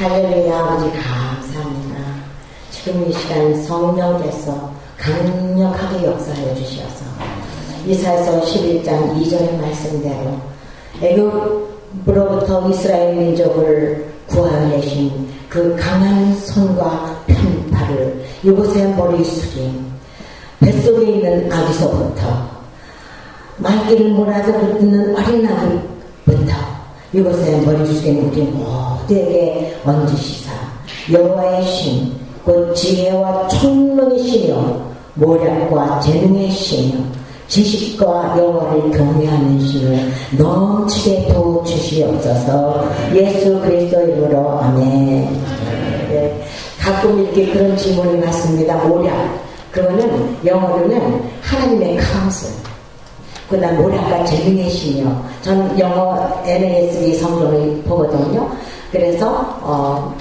할렐루야. 아버지 감사합니다. 지금 이 시간 성령께서 강력하게 역사해 주셔서 이사야서 11장 2절 말씀대로 애굽으로부터 이스라엘 민족을 구하내신 그 강한 손과 편팔을 이곳에 머리 숙인 뱃속에 있는 아기서부터 말귀를 몰아서 듣는 어린아기부터 이곳에 머리 숙인 우리 모두에게 얹으시사 여호와의 신 곧 지혜와 총명의 신이요 모략과 재능의 신이요 지식과 여호와를 경외하는 신을 넘치게 도와주시옵소서. 예수 그리스도 이름으로 아멘. 네, 가끔 이렇게 그런 질문을 받습니다. 모략, 그거는 영어로는 하나님의 카운슬, 그 다음 모략과 재능의 신이요. 전 영어 NASB 성경을 보거든요. 그래서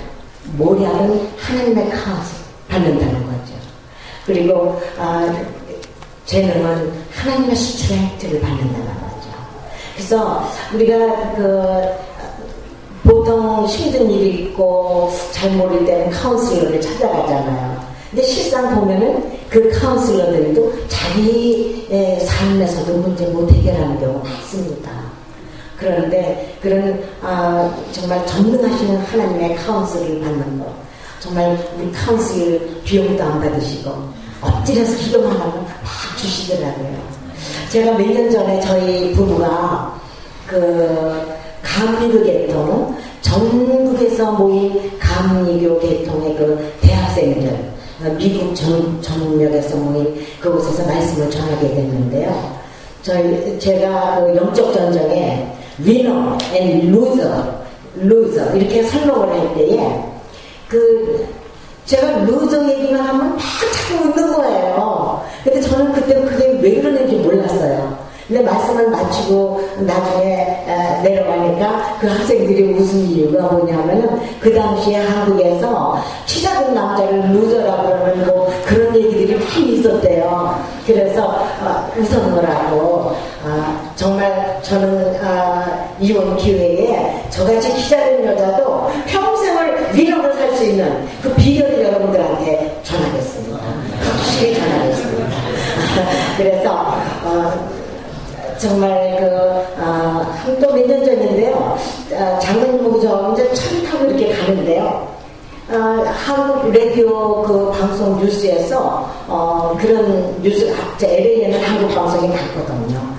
모략은 하나님의 카운슬 받는다는 거죠. 그리고 재능은 하나님의 스트렝트를 받는다는 거죠. 그래서 우리가 보통 힘든 일이 있고 잘 모를 때는 카운슬러를 찾아가잖아요. 근데 실상 보면은 그 카운슬러들도 자기의 삶에서도 문제 못 해결하는 경우가 많습니다. 그런데 그런 정말 전능하시는 하나님의 카운슬을 받는 거, 정말 우리 카운슬 비용도 안 받으시고 엎드려서 기도만 하면 막 주시더라고요. 제가 몇 년 전에 저희 부부가 감리교 계통, 전국에서 모인 감리교 계통의 그 대학생들, 미국 전역에서 모인 그곳에서 말씀을 전하게 됐는데요. 제가 그 영적 전쟁에 위너 앤 루저 이렇게 설명을 할 때에 제가 루저 얘기만 하면 막 자꾸 웃는 거예요. 근데 저는 그때 그게 왜 그러는지 몰랐어요. 근데 말씀을 마치고 나중에 내려가니까 그 학생들이 웃은 이유가 뭐냐면은 그 당시에 한국에서 키 작은 남자를 루저라고 그러는 뭐 그런 얘기들이 많이 있었대요. 그래서 웃은 거라고. 정말 저는 이혼 기회에 저같이 키 작은 여자도 평생을 위력을 살 수 있는 그 비결을 여러분들한테 전하겠습니다. 확실히 전하겠습니다. 그래서 정말 또 몇 년 전인데요. 장로님 보고 저 이제 차를 타고 이렇게 가는데요. 한국 라디오 그 방송 뉴스에서 그런 뉴스, LA에는 한국 방송이 많거든요.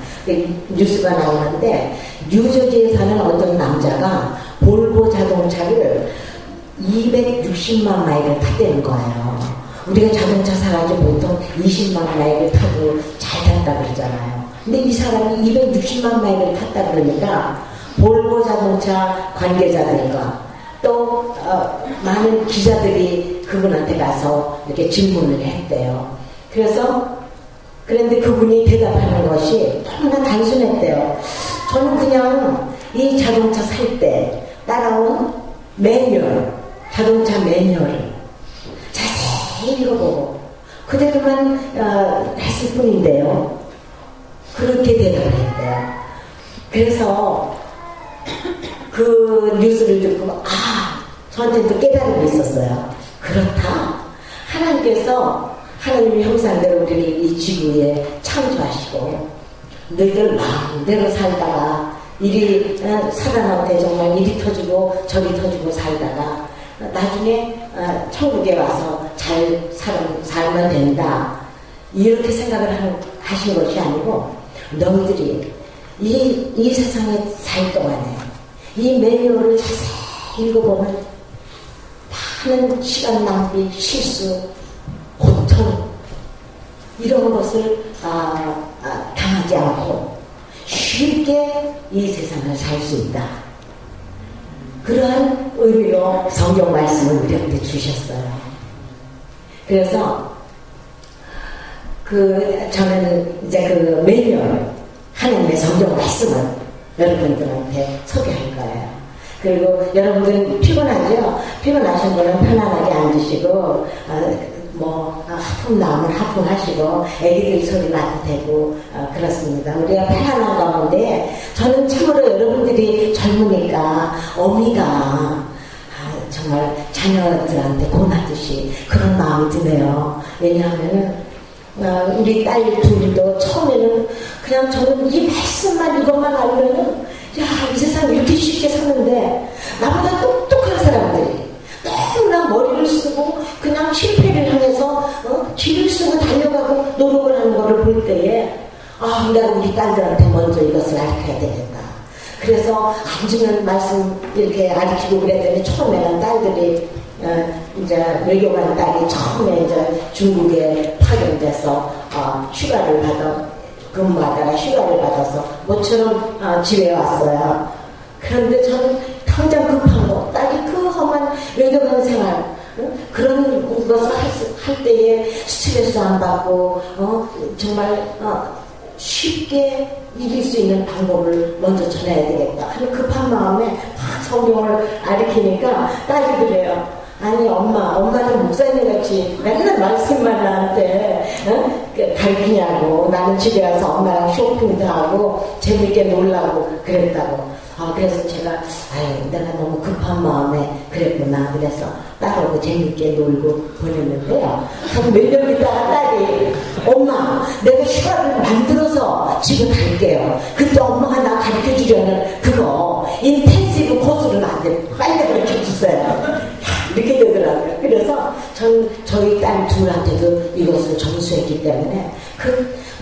뉴스가 나오는데 뉴저지에 사는 어떤 남자가 볼보 자동차를 260만 마일을 탔다는 거예요. 우리가 자동차 사가지고 보통 20만 마일을 타도 잘 탔다 그러잖아요. 근데 이 사람이 260만 마일을 탔다 그러니까 볼보 자동차 관계자들과 또 많은 기자들이 그분한테 가서 이렇게 질문을 했대요. 그런데 그분이 대답하는 것이 너무나 단순했대요. 저는 그냥 이 자동차 살 때 따라온 자동차 매뉴얼을 자세히 읽어보고 그대로만 했을 뿐인데요. 그렇게 대답을 했대요. 그래서 그 뉴스를 듣고 저한테도 깨달음이 있었어요. 그렇다. 하나님의 형상대로 우리를 이 지구에 창조하시고 너희들 마음대로 살다가 사단한테 정말 이리 터지고 저리 터지고 살다가 나중에 천국에 와서 잘 살면 된다. 이렇게 생각을 하신 것이 아니고 너희들이 이 세상에 살 동안에 이 매뉴얼을 자세히 읽어보면 많은 시간 낭비, 실수, 고통 이런 것을 당하지 않고 쉽게 이 세상을 살 수 있다. 그러한 의미로 성경 말씀을 우리한테 주셨어요. 그래서 저는 이제 그 매뉴얼 하나님의 성경 말씀을 여러분들한테 소개할 거예요. 그리고 여러분들은 피곤하죠? 피곤하신 분은 편안하게 앉으시고 하품 나오면 하품하시고 애기들 소리 나도 되고 그렇습니다. 우리가 편안한 가운데 저는 참으로 여러분들이 젊으니까 어미가 정말 자녀들한테 권하듯이 그런 마음이 드네요. 왜냐하면 우리 딸 둘도 처음에는 그냥 저는 이 말씀만 이것만 알면은 이 세상 이렇게 쉽게 사는데 나보다 똑똑한 사람들이 너무나 머리를 쓰고 그냥 실패를 향해서 길을 쓰고 달려가고 노력을 하는 거를 볼 때에 내가 우리 딸들한테 먼저 이것을 가르쳐야 되겠다. 그래서 앉으면 말씀 이렇게 가르치고 그랬더니 처음에는 딸들이 이제 외교관 딸이 처음에 이제 중국에 파견돼서 휴가를 근무하다가 휴가를 받아서 모처럼 집에 왔어요. 그런데 저는 당장 급한 거, 딸이 그 험한 외교관 생활, 그런 것을 할 때에 스트레스 안 받고, 정말 쉽게 이길 수 있는 방법을 먼저 전해야 되겠다 하는 급한 마음에 막 성경을 가르치니까 딸이 그래요. 아니 엄마는 목사님같이 맨날 말씀만 나한테 가르치냐고. 나는 집에 와서 엄마랑 쇼핑도 하고 재밌게 놀라고 그랬다고. 그래서 제가 내가 너무 급한 마음에 그랬구나. 그래서 딸하고 재밌게 놀고 보냈는데요. 한 몇 년 있다가 딸이 엄마 내가 휴가를 만들어서 집에 갈게요. 그때 엄마가 나 가르쳐주려는 그거 인텐시브 코스는 안 돼. 빨리 가르쳐주세요. 이렇게 되더라고요. 그래서 저희 딸 둘한테도 이것을 전수했기 때문에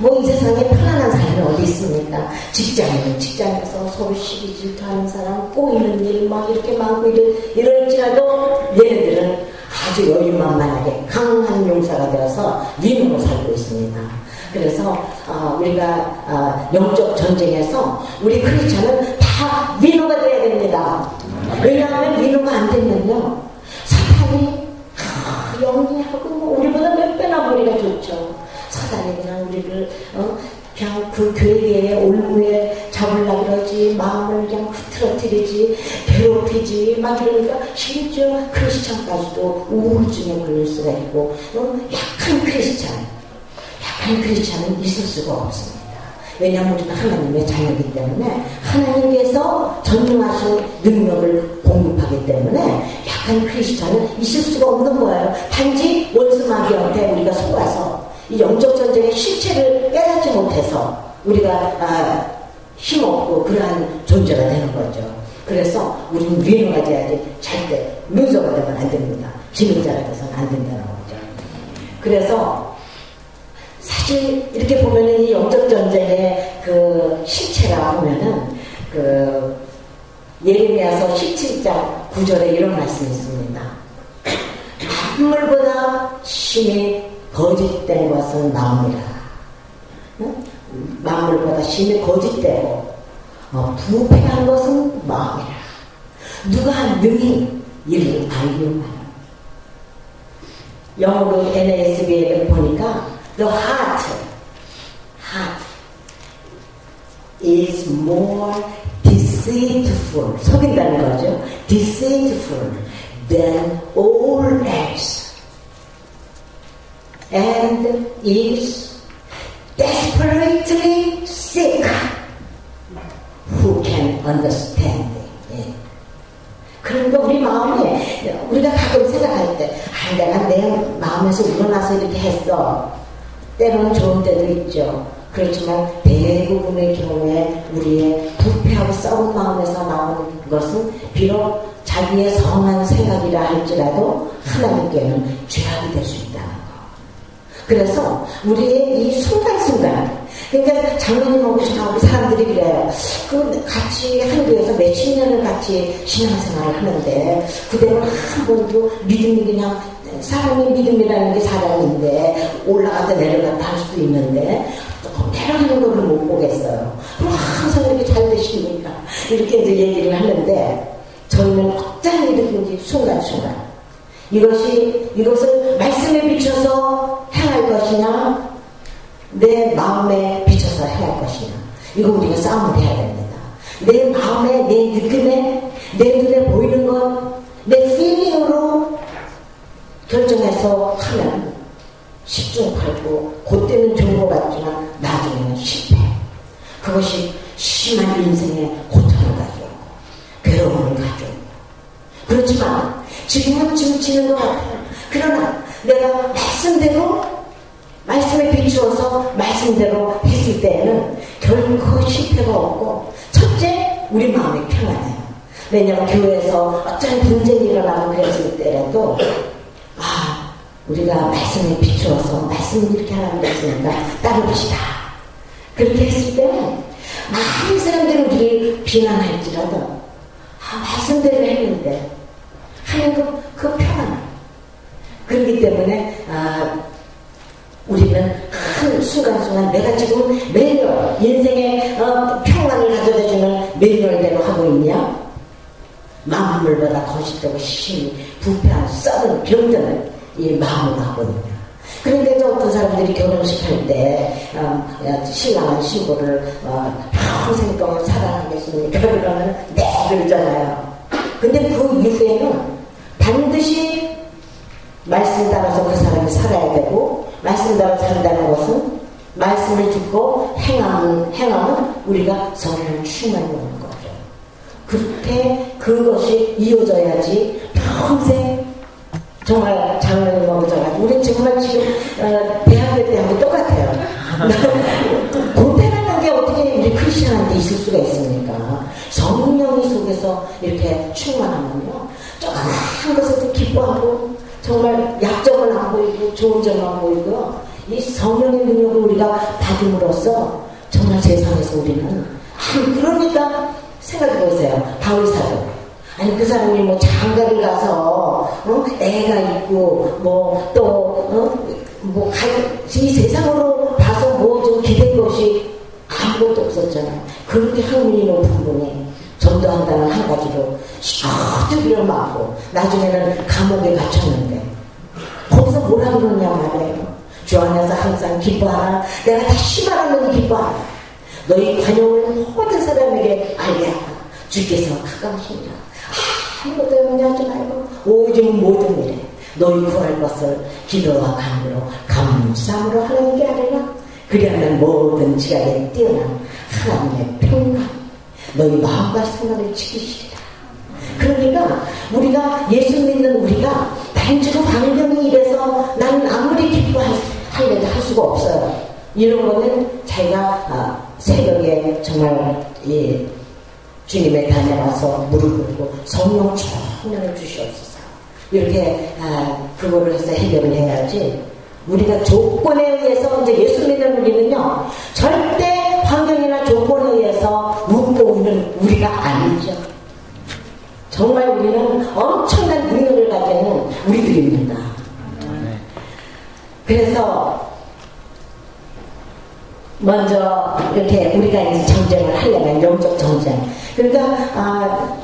이 세상에 편안한 사람이 어디 있습니까? 직장에서 서로 시기 질투하는 사람, 꼬이는 일 막 이렇게 많고 이럴지라도 얘네들은 아주 여유만만하게 강한 용사가 되어서 위로로 살고 있습니다. 그래서 우리가 영적 전쟁에서 우리 크리스찬은 다 위로가 돼야 됩니다. 왜냐하면 위로가 안 되면요 사탄이 영리하고 우리보다 몇 배나 머리가 좋죠. 사단이 그냥 우리를 그냥 그 괴계의 올무에 잡으려고 그러지, 마음을 그냥 흐트러뜨리지, 괴롭히지 막 이러니까 심지어 크리스찬까지도 우울증에 걸릴 수가 있고 약한 크리스찬은 있을 수가 없습니다. 왜냐하면 우리는 하나님의 자녀이기 때문에 하나님께서 전능하신 능력을 공급하기 때문에 약한 크리스찬은 있을 수가 없는 거예요. 단지 원수 마귀한테 우리가 속아서 이 영적 전쟁의 실체를 깨닫지 못해서 우리가 힘없고 그러한 존재가 되는 거죠. 그래서 우리는 위로가 돼야지 절대 루저가 되면 안 됩니다. 지능자가 돼서는 안 된다는 거죠. 그래서 사실 이렇게 보면은 이 영적 전쟁의 그 실체라 보면은 예레미야서 17장 9절에 이런 말씀이 있습니다. 만물보다 심히 거짓된 것은 마음이라. 만물보다 심히 거짓되고 부패한 것은 마음이라. 누가 능히 이를 알리오마요. 영어로 NASB를 보니까 the heart is more deceitful, 속인다는 거죠. deceitful than all else and is desperately sick. Who can understand it? 그런데 우리 마음에 우리가 가끔 생각할 때 내가 내 마음에서 우러나서 이렇게 했어. 때로는 좋은 때도 있죠. 그렇지만 대부분의 경우에 우리의 부패하고 썩은 마음에서 나오는 것은 비록 자기의 선한 생각이라 할지라도 하나님께는 죄악이 될 수 있다는 거. 그래서 우리의 이 순간순간, 그러니까 장로님하고 저하고 사람들이 그래요. 같이 한국에서 몇십 년을 같이 신앙생활을 하는데 그대는 한 번도 믿음이 그냥 사람이 믿음이라는 게 사람인데 올라갔다 내려갔다 할 수도 있는데 내려가는 걸 못 보겠어요. 그럼 항상 이렇게 잘 되십니까? 이렇게 이제 얘기를 하는데 저희는 어떤 일이든지 순간순간 이것을 말씀에 비춰서 행할 것이냐 내 마음에 비춰서 행할 것이냐 이거 우리가 싸움을 해야 됩니다. 내 마음에 내 느낌에 내 눈에 보이는 것 내 필링으로 결정해서 하면 10중 8구 그때는 좋은 것 같지만 나중에는 실패. 그것이 심한 인생의 고통을 가져오고 괴로움을 가져오고 그렇지만 지금은 지치는 것 같아요. 그러나 내가 말씀에 비추어서 말씀대로 했을 때에는 결코 실패가 없고, 첫째, 우리 마음이 평안해요. 왜냐하면 교회에서 어떤 분쟁이 일어나고 그랬을 때라도 우리가 말씀에 비추어서 말씀을 이렇게 하라고 했으니까 따르시다. 그렇게 했을 때는 많은 사람들이 우리를 비난할지라도 말씀대로 했는데 하는 그 평안. 그렇기 때문에 우리는 한 순간순간 내가 지금 매뉴얼, 인생의 평안을 가져다주는 매뉴얼대로 하고 있냐? 만물보다 거짓되고 심히 부패한 썩은 병드는 이 마음으로 하고 있냐? 그런데도 어떤 사람들이 결혼식 할 때 신랑은 신부를 평생 동안 사랑하겠습니까? 그러면 네 그러잖아요. 근데 그 이후에는 반드시 말씀 따라서 그 사람이 살아야 되고, 말씀 따라 산다는 것은 말씀을 듣고 행함은 우리가 성령 충만히 오는 거죠. 그렇게 그것이 이어져야지 평생 정말 장로님하고 저가지고 우리는 정말 지금 대학교 때하고 똑같아요. 고대라는 게 어떻게 우리 크리스천한테 있을 수가 있습니까? 성령이 속에서 이렇게 충만하면요, 조그마한 것에도 기뻐하고 정말 약점은 안 보이고 좋은 점만 보이고, 이 성령의 능력을 우리가 받음으로써 정말 세상에서 우리는 그러니까 생각해보세요. 바울 사도, 아니 그 사람이 뭐 장가를 가서 애가 있고 뭐 또 이 세상으로 봐서 뭐 좀 기댈 것이 아무것도 없었잖아요. 그렇게 학문이 높은 분이 전도한다는 한 가지로 시어들을 맞고 나중에는 감옥에 갇혔는데 거기서 뭐라 그러냐 말이에요. 주 안에서 항상 기뻐하라. 내가 다시 말하면 기뻐하라. 너희 관용을 모든 사람에게 알게 하라. 주께서 가까우시니라. 아무것도 염려하지 말고 오직 모든 일에 너희 구할 것을 기도와 간구로 감사함으로 하나님께 아뢰라. 그리하면 모든 지각에 뛰어난 하나님의 평강 너희 마음과 생각을 지키시리라. 그러니까 우리가 예수 믿는 우리가 단지로 환경이 이래서 나는 아무리 기뻐하려고 할 수가 없어요. 이런 거는 자기가 새벽에 정말 주님의 다녀와서 무릎 꿇고 성령 충만을 주시옵소서. 이렇게 그거를 해서 해결을 해야지. 우리가 조건에 의해서 이제 예수 믿는 우리는요, 절대 환경이나 조건에 의해서 웃고 우는 우리가 아니죠. 정말 우리는 엄청난 능력을 가지는 우리들입니다. 그래서 먼저 이렇게 우리가 이제 전쟁을 하려면 영적 전쟁. 그러니까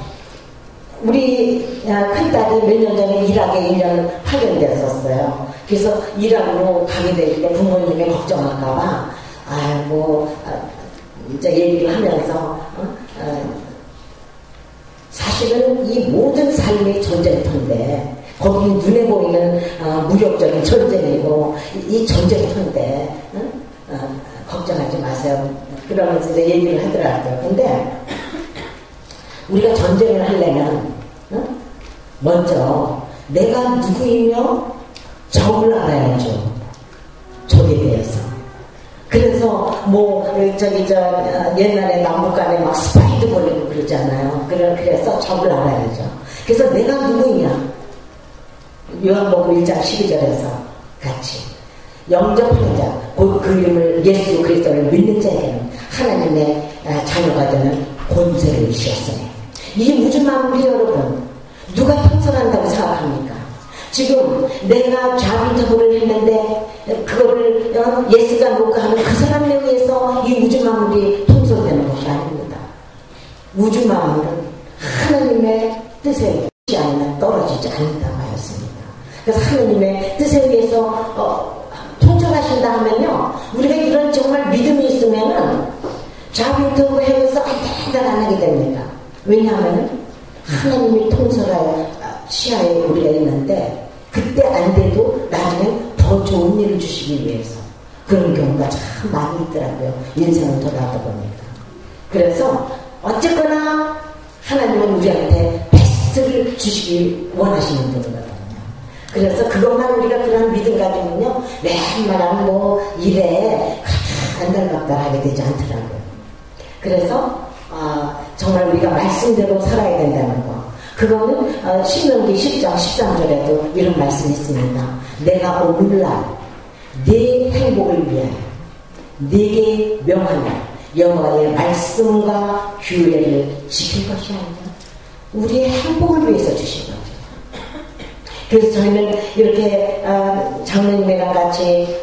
우리 큰딸이 몇 년 전에 이락에 1년 파견됐었어요. 그래서 이락으로 가게 될 때 부모님이 걱정할까봐 이제 얘기를 하면서 사실은 이 모든 삶이 전쟁터인데 거기 눈에 보이는 무력적인 전쟁이고 이 전쟁터인데 걱정하지 마세요. 그러면서 이제 얘기를 하더라고요. 근데 우리가 전쟁을 하려면 먼저 내가 누구이며 적을 알아야죠. 적에 대해서. 그래서 옛날에 남북간에 막 스파이도 벌리고 그러잖아요. 그래서 적을 알아야죠. 그래서 내가 누구냐? 요한복음 1장 12절에서 같이 영접하는 자, 곧 그 이름을 예수 그리스도를 믿는 자에게는 하나님의 자녀가 되는 권세를 주셨어요. 이 우주 만물이 여러분 누가 통솔한다고 생각합니까? 지금 내가 자비타고를 했는데 그거를 예수가 놓고 하는 그 사람에 의해서 이 우주 만물이 통솔되는 것이 아닙니다. 우주 만물은 하나님의 뜻에 의지 않으면 떨어지지 않는다고 하였습니다. 그래서 하나님의 뜻에 의해서 통솔하신다 하면요, 우리가 이런 정말 믿음이 있으면은 자비타고 해서 안 하게 됩니다. 왜냐하면 하나님이 통솔할 시야에 우리가 있는데 그때 안 돼도 나중에 더 좋은 일을 주시기 위해서 그런 경우가 참 많이 있더라고요. 인생을 돌아다 보니까. 그래서 어쨌거나 하나님은 우리한테 베스트 것을 주시기 원하시는 분이거든요. 그래서 그것만 우리가 그런 믿음 가지면요, 맨날 뭐 일에 안달박달하게 되지 않더라고요. 그래서 정말 우리가 말씀대로 살아야 된다는 거. 그거는 신명기 10장 13절에도 이런 말씀이 있습니다. 내가 오늘날 네 행복을 위하여 네게 명하노 여호와의 말씀과 규례를 지킬 것이 아니라 우리의 행복을 위해서 주신 거죠. 그래서 저희는 이렇게 장로님이랑 같이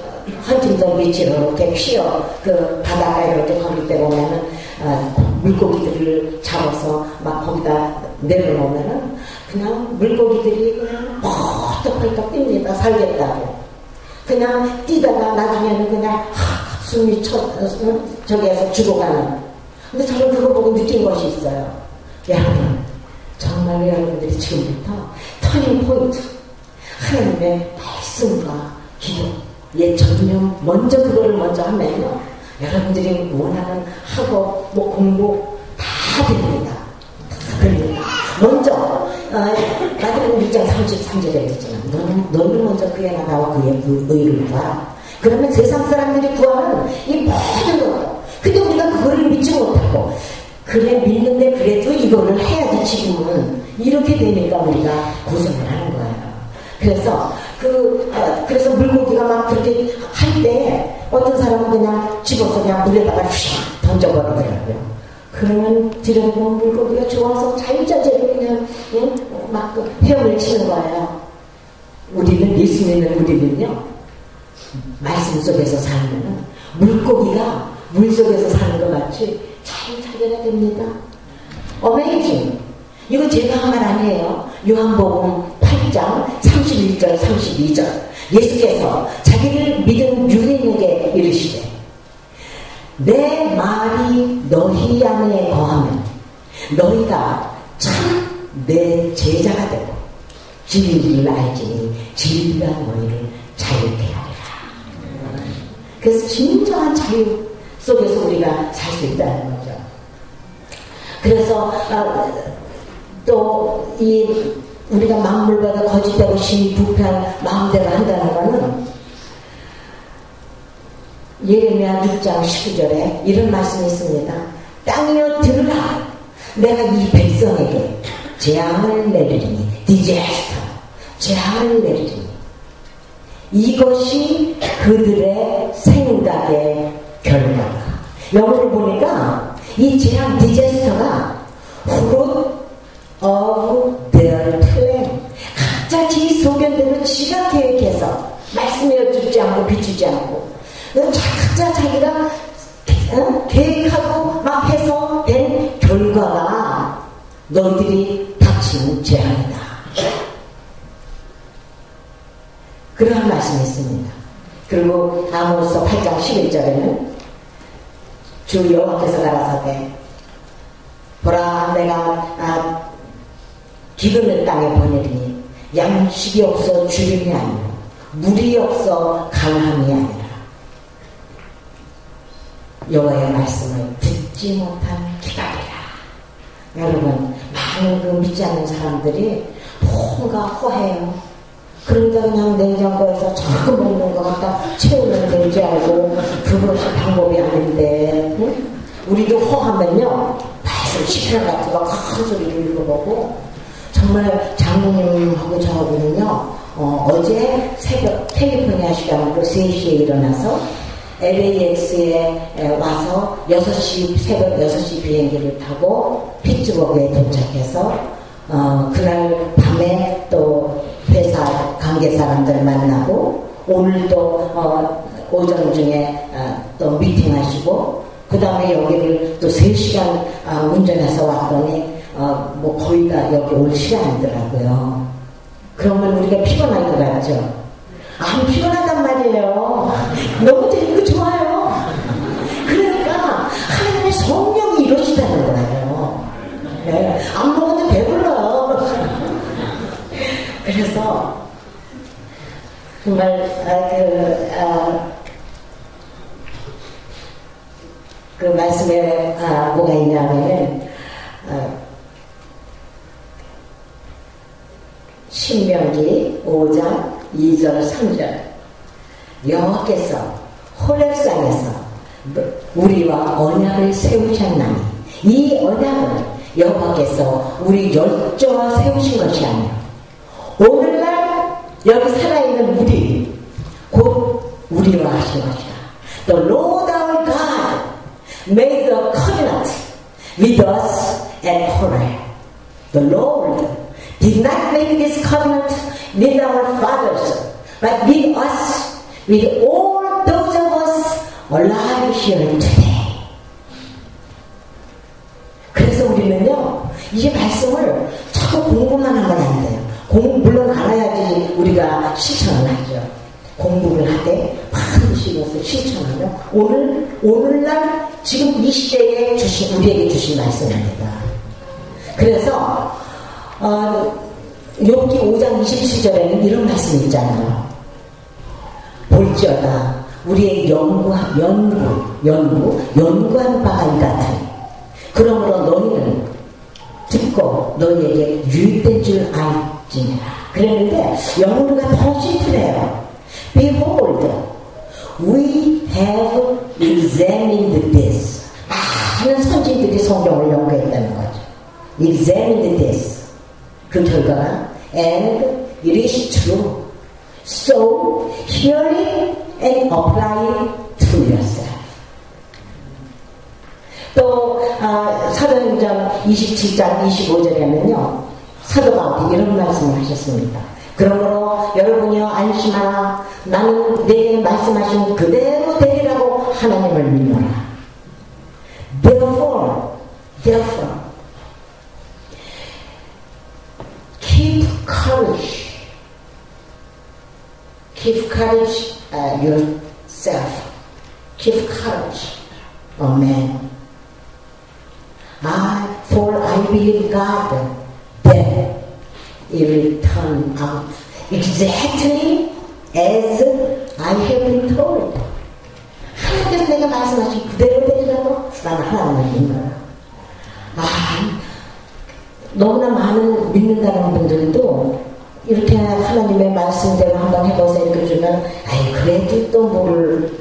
헌팅턴 비치로 이렇게 피어 그 바닷가에 이렇게 걸을 때 보면은 물고기들을 잡아서 막 거기다 내려놓으면은 그냥 물고기들이 그냥 펄떡펄떡 뜁니다. 살겠다고. 그냥 뛰다가 나중에는 그냥 숨이 저기에서 죽어가는. 근데 저는 그거 보고 느낀 것이 있어요. 여러분, 정말 여러분들이 지금부터 터닝 포인트, 하나님의 말씀과 기도, 전념, 먼저 그거를 먼저 하면요, 여러분들이 원하는 학업, 뭐 공부 다 됩니다. 다 됩니다. 먼저 마태복음 6장 33절에 있잖아. 너는 먼저 그의 나라와 그의 의를 구하라. 그러면 세상 사람들이 구하는 이 모든 것도, 근데 우리가 그거를 믿지 못하고, 그래 믿는데 그래도 이거를 해야지 지금은 이렇게 되니까 우리가 고생을 하는 거예요. 그래서 물고기가 막 그렇게 할 때 어떤 사람은 그냥 집어서 그냥 물에다가 휙 던져버리더라고요. 그러면 들여다보면 물고기가 좋아서 자유자재로 그냥 막 헤엄을 치는 거예요. 우리는 예수 믿는 우리는요, 말씀 속에서 살면은 물고기가 물 속에서 사는 것 같이 자유자재가 됩니다. 어메이징. 이거 제가 한 말 아니에요. 요한복음 8장 31절 32절 예수께서 자기를 믿은 유대인에게 이르시되 내 말이 너희 안에 거하면 너희가 참 내 제자가 되고 진리를 알지니 진리가 너희를 자유케 하리라. 그래서 진정한 자유 속에서 우리가 살 수 있다는 거죠. 그래서 또 우리가 만물보다 거짓되고 신이 부패한 마음대로 한다는 것은 예레미야 6장 19절에 이런 말씀이 있습니다. 땅이여 들으라. 내가 이 백성에게 재앙을 내리리니 디제스터 재앙을 내리리니 이것이 그들의 생각의 결과다. 영어를 보니까 이 재앙 디제스터가 fruit of their plan. 각자 지 소견대로 지가 계획해서 말씀에 듣지 않고 비추지 않고 각자 자기가 계획하고 막 해서 된 결과가 너희들이 닥치는 재앙이다. 그러한 말씀이 있습니다. 그리고 아모스 8장 11절에는 주 여호와께서 가라사대 보라 내가 기근을 땅에 보내리니 양식이 없어 주림이 아니라 물이 없어 강함이 아니라 여호와의 말씀을 듣지 못한 기다리라. 여러분 많은 그 믿지 않는 사람들이 뭔가 허해요. 그러니까 그냥 냉장고에서 자꾸 먹는 것 같다 채우면 되지 알고 그것이 방법이 아닌데 응? 우리도 허하면요 말씀 시편 같은 거 큰 소리를 읽어보고 정말 장모님하고 저하고는요 어제 새벽 캘리포니아 시간으로 3시에 일어나서 LAX에 와서 6시 새벽 6시 비행기를 타고 피츠버그에 도착해서 그날 밤에 또 회사 관계 사람들 만나고 오늘도 오전 중에 또 미팅하시고 그 다음에 여기를 또 3시간 운전해서 왔더니 뭐 거의가 여기 올 시간이더라고요. 그러면 우리가 피곤할 것 같죠? 안 피곤하단 말이에요. 너무 재밌고 좋아요. 그러니까 하나님의 성령이 이러시다는 거예요. 네. 안 먹어도 배불러요. 그래서 정말 그 말씀에 뭐가 있냐면은 신명기 5장 2절 3절 여호와께서 호렙산에서 우리와 언약을 세우셨나니 이 언약은 여호와께서 우리 열조와 세우신 것이 아니라 오늘날 여기 살아있는 우리 곧 우리와 하신 것이다. The Lord our God made a covenant with us at Horeb. The Lord did not make this covenant with our fathers, but with us, with all those of us alive here today. 그래서 우리는요, 이 말씀을 자꾸 공부만 하면 안 돼요. 물론 알아야지 우리가 실천을 하죠. 공부를 하되 반드시 이것을 실천하면 오늘날 지금 이 시대에 우리에게 주신 말씀입니다. 그래서 욥기 5장 27절에는 이런 말씀이 있잖아요. 볼지어다 우리의 연구한 바가 같으니 그러므로 너희는 듣고 너희에게 유익된 줄 알지니라. 그랬는데 영어가 더 심플해요. Behold, we have examined this. 많은 선지들이 성경을 연구했다는 거죠. Examined this. 그 결과가 and it is true. So hear it and apply it to yourself. 또 사도행전 27장 25절에는요. 사도 바울이 이런 말씀을 하셨습니다. 그러므로 여러분이여 안심하라. 나는 내게 말씀하신 그대로 되리라고 하나님을 믿노라. Therefore keep courage. Keep courage yourself. Keep courage, amen. For I believe God that it will turn out exactly as I have been told. 하나님께서 내가 말씀하신 그대로 되리라고 나는 하나님을 믿는 거야. 너무나 많은 믿는다는 분들도 이렇게 하나님의 말씀대로 한번 해보세요 이렇게 주면 그래도 또 뭐를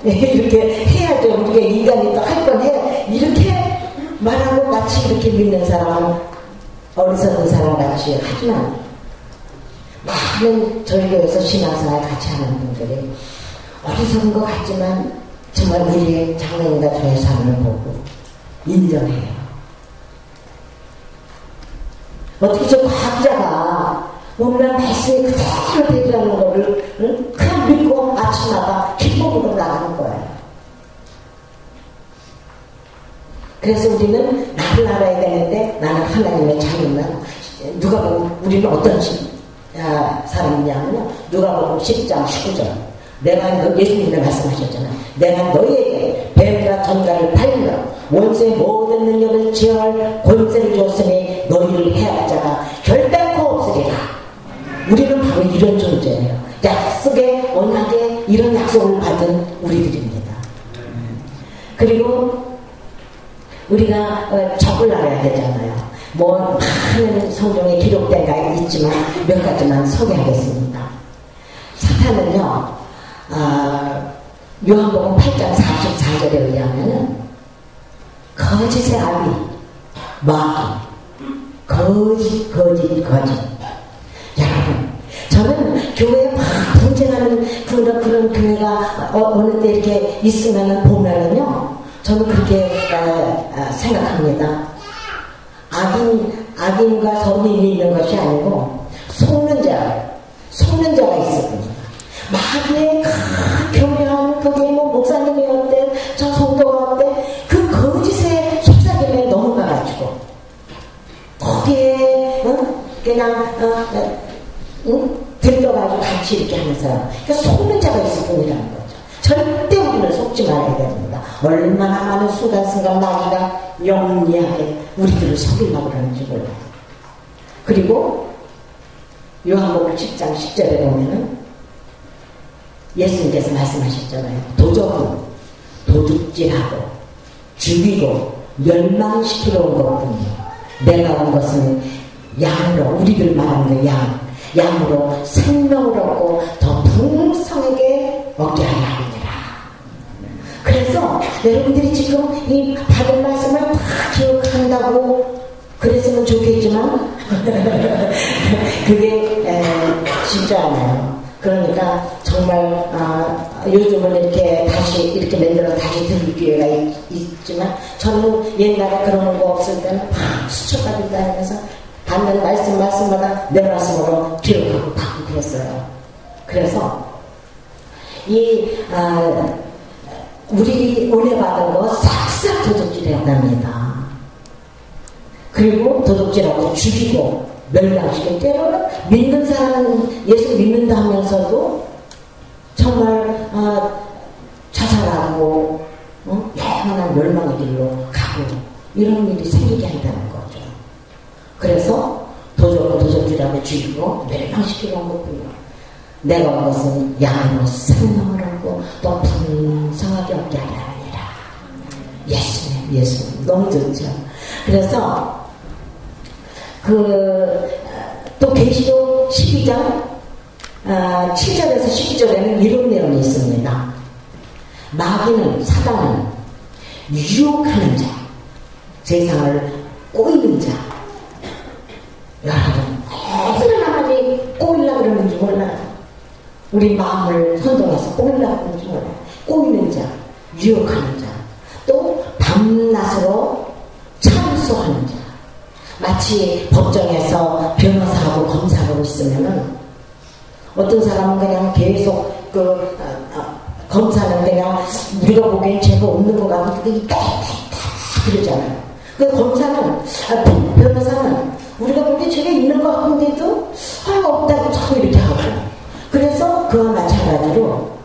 이렇게 해야죠. 우리가 인간이 또 할 건 해 이렇게 말하고 같이 이렇게 믿는 사람은 어리석은 사람 같이 하지만 많은 저희 교회에서 신앙생활 같이 하는 분들이 어리석은 것 같지만 정말 우리의 장래인과 저의 삶을 보고 인정해요. 어떻게 저 과학자가 오늘날 말씀이 그대로 되리라는 거를 그냥 믿고 아침마다 기쁨으로 나가는 거예요. 그래서 우리는 나를 알아야 되는데 나는 하나님의 자녀면 누가 보면 우리는 어떤 사람이냐면요. 누가 보면 10장 19절 예수님이 말씀하셨잖아요. 내가 너희에게 뱀과 전갈을 팔며 원수의 모든 능력을 제어할 권세를 주었으니 너희를 해할 자가 결단코 없으리라. 우리는 바로 이런 존재예요. 약속의 언약에 이런 약속을 받은 우리들입니다. 그리고 우리가 적을 알아야 되잖아요. 많은 성경에 기록된 가 있지만 몇 가지만 소개하겠습니다. 사탄은요, 요한복음 8장 44절에 의하면은 거짓의 아비, 마귀, 거짓. 여러분, 저는 교회에 막 분쟁하는 그런 교회가 어느 때 이렇게 있으면은 보면은요, 저는 그렇게 생각합니다. 악인과 선인이 있는 것이 아니고 속는 자가 있습니다. 마귀의 교묘한 거기에 목사님이 어때, 저 성도가 어때, 그 거짓의 속삭임에 넘어가가지고 거기에 그냥 들떠가지고 같이 이렇게 하는 사람. 그러니까 속는 자가 있을 뿐이라는 거죠. 절대 우리는 속지 말아야 됩니다. 얼마나 많은 순간순간 마귀가 영리하게 우리들을 속이려고 그러는지 몰라요. 그리고 요한복음 10장 10절에 보면은 예수님께서 말씀하셨잖아요. 도적은 도둑질하고 죽이고 멸망시키러 온 것뿐이요. 내가 온 것은 양으로, 우리들 말하는 양, 양으로 생명을 얻고 더 풍성하게 얻게 하려 합니다. 그래서 여러분들이 지금 이 받은 말씀을 다 기억한다고 그랬으면 좋겠지만 그게 쉽지 않아요. 그러니까 정말 요즘은 이렇게 다시 이렇게 만들어 다시 들을 기회가 있지만 저는 옛날에 그런 거 없을 때는 막 수첩가지고 다니면서 받는 말씀마다 내 말씀으로 기록하고 받고 그랬어요. 그래서 우리 오늘 받은 거 싹싹 도둑질해야 합니다. 그리고 도둑질하고 죽이고 멸망시키고 때로는 믿는 사람은 예수 믿는다 하면서도 정말 자살하고 영원한 멸망의 길로 가고 이런 일이 생기게 한다는 거죠. 그래서 도둑질하고 죽이고 멸망시키고 한 거고요. 내가 온 것은 양으로 생명을 얻고 또 풍성하게 얻게 하려 합니다. 예수님 너무 좋죠. 그래서 또 계시록 12장 7절에서 12절에는 이런 내용이 있습니다. 마귀는 사단은 유혹하는 자, 세상을 꼬이는 자. 여러분 얼마나 많이 꼬이려고 그러는지 몰라요. 우리 마음을 선동해서 꼬이려고 그러는지 몰라요. 꼬이는 자, 유혹하는 자, 또 밤낮으로 참소하는 자. 마치 법정에서 변호사하고 검사하고 있으면은 어떤 사람은 그냥 계속 검사는 그냥 우리가 보기엔 죄가 없는 것 같은데 있다 그러잖아요. 그 검사는 변호사는 우리가 보기엔 죄가 있는 것 같은데도 없다고 자꾸 이렇게 하고 그래서 그와 마찬가지로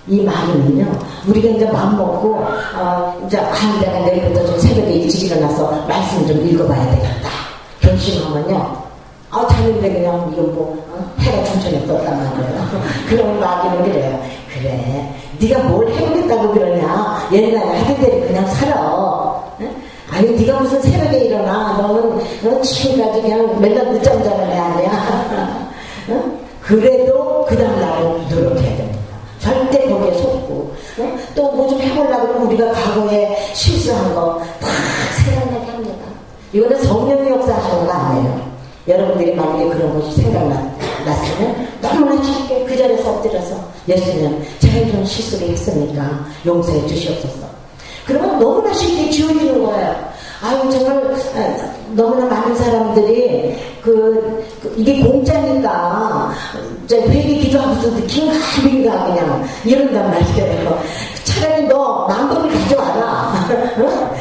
이 마음은요, 우리가 이제 마음 먹고, 이제, 내가 내일부터 좀 새벽에 일찍 일어나서 말씀 좀 읽어봐야 되겠다. 결심하면요, 자는데 그냥, 이거 해가 천천히 떴단 말이에요. 그런 마귀는 그래요. 그래, 네가 뭘 해보겠다고 그러냐. 옛날에 하던 대로 그냥 살아. 아니, 네가 무슨 새벽에 일어나. 너는 지금까지 그냥 맨날 늦잠 자는 애 아니야. 그래도 그 다음날은 노력해야 됩니다. 절대 거기에 속고 또 뭐 좀 해보려고 그러면 우리가 과거에 실수한 거 다 생각나게 합니다. 이거는 성령의 역사하는 거 아니에요. 여러분들이 만약에 그런 것이 생각났으면 너무나 쉽게 그 자리에서 엎드려서 예수님 제가 이런 실수를 했으니까 용서해 주시옵소서. 그러면 너무나 쉽게 지워지는 거예요. 아유 정말 너무나 많은 사람들이 이게 공짜니까 회개 기도하면서 긴가 그냥 이런단 말이에요. 차라리 너 만원을 가져와라.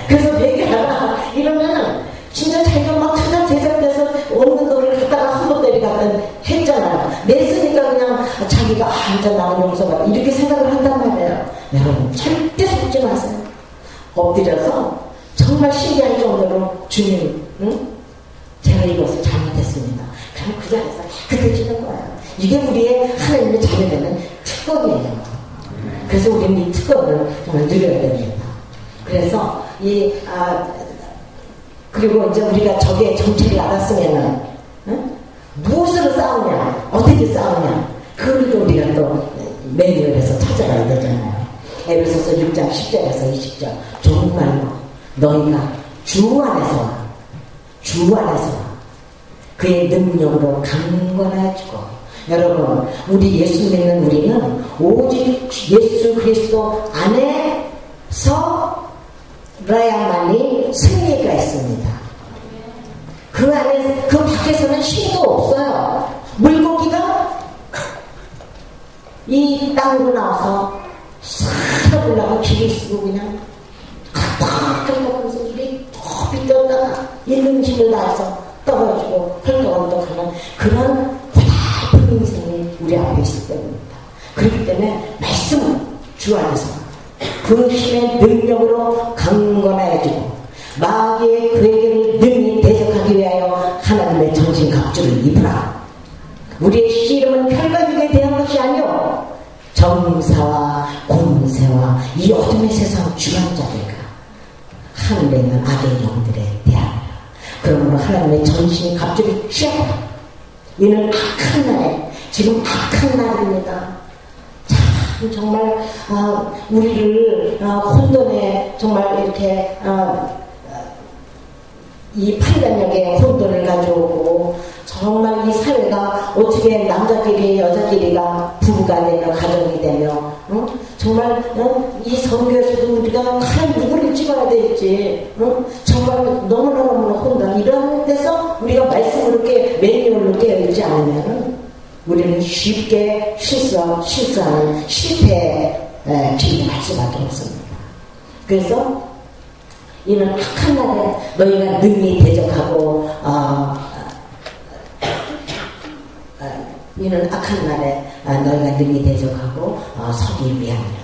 그래서 회개하라. 이러면 진짜 자기가 막 투자 제작돼서 없는 돈을 갖다가 한 번 때리갔던 했잖아요. 냈으니까 그냥 자기가 이제 나는 용서가 이렇게 생각을 한단 말이에요. 여러분 절대 속지 마세요. 엎드려서 정말 신기할 정도로 주님, 제가 이것을 잘못했습니다. 그럼 그 자리에서 깨끗해지는 거예요. 이게 우리의 하나님의 자녀되는 특권이에요. 그래서 우리는 이 특권을 정말 누려야 됩니다. 그래서 그리고 이제 우리가 적의 정체를 알았으면은 무엇으로 싸우냐, 어떻게 싸우냐, 그걸 또 우리가 또 매뉴얼에서 찾아가야 되잖아요. 에베소서 6장 10절에서 20절 정말로 너희가 주 안에서 그의 능력으로 강건해지고 여러분 우리 예수 믿는 우리는 오직 예수 그리스도 안에서라야만이 승리가 있습니다. 그 안에 그 밖에서는 힘도 없어요. 물고기가 이 땅으로 나와서 싹 올라가 길을 쓰고 그냥 하면서 이게 더 빗었다가 있는 힘을 다해서 떨어지고 헐떡헐떡하는 그런 고달픈 인생이 우리 앞에 있을 때입니다. 그렇기 때문에 말씀은 주 안에서 그 힘의 능력으로 강건해지고 마귀의 그에게를 능히 대적하기 위하여 하나님의 정신갑주를 입으라. 우리의 씨름은 혈과 육에 대한 것이 아니오 정사와 공세와 이 어둠의 세상 주관자들과 하늘에 있는 악의 영들에 대하여 그러므로 하나님의 전신 갑주를 취하라. 이는 악한 날에, 지금 악한 날입니다. 참 정말 우리를 혼돈에 정말 이렇게 이 판단력에 혼돈을 가져오고, 정말 이 사회가 어떻게 남자끼리 여자끼리가 부부가 되며 가정이 되며 정말 이 선교에서도 우리가 과연 누구를 찍어야 될지 정말 너무너무 혼돈, 이런 데서 우리가 말씀을 이렇게 매뉴얼로 깨어있지 않으면 우리는 쉽게 실수하는 실패에 길이 갈 수밖에 없습니다. 그래서 이는 악한 날에 너희가 능히 대적하고 이는 악한 날에 너희가 능히 대적하고 서기 위함이라.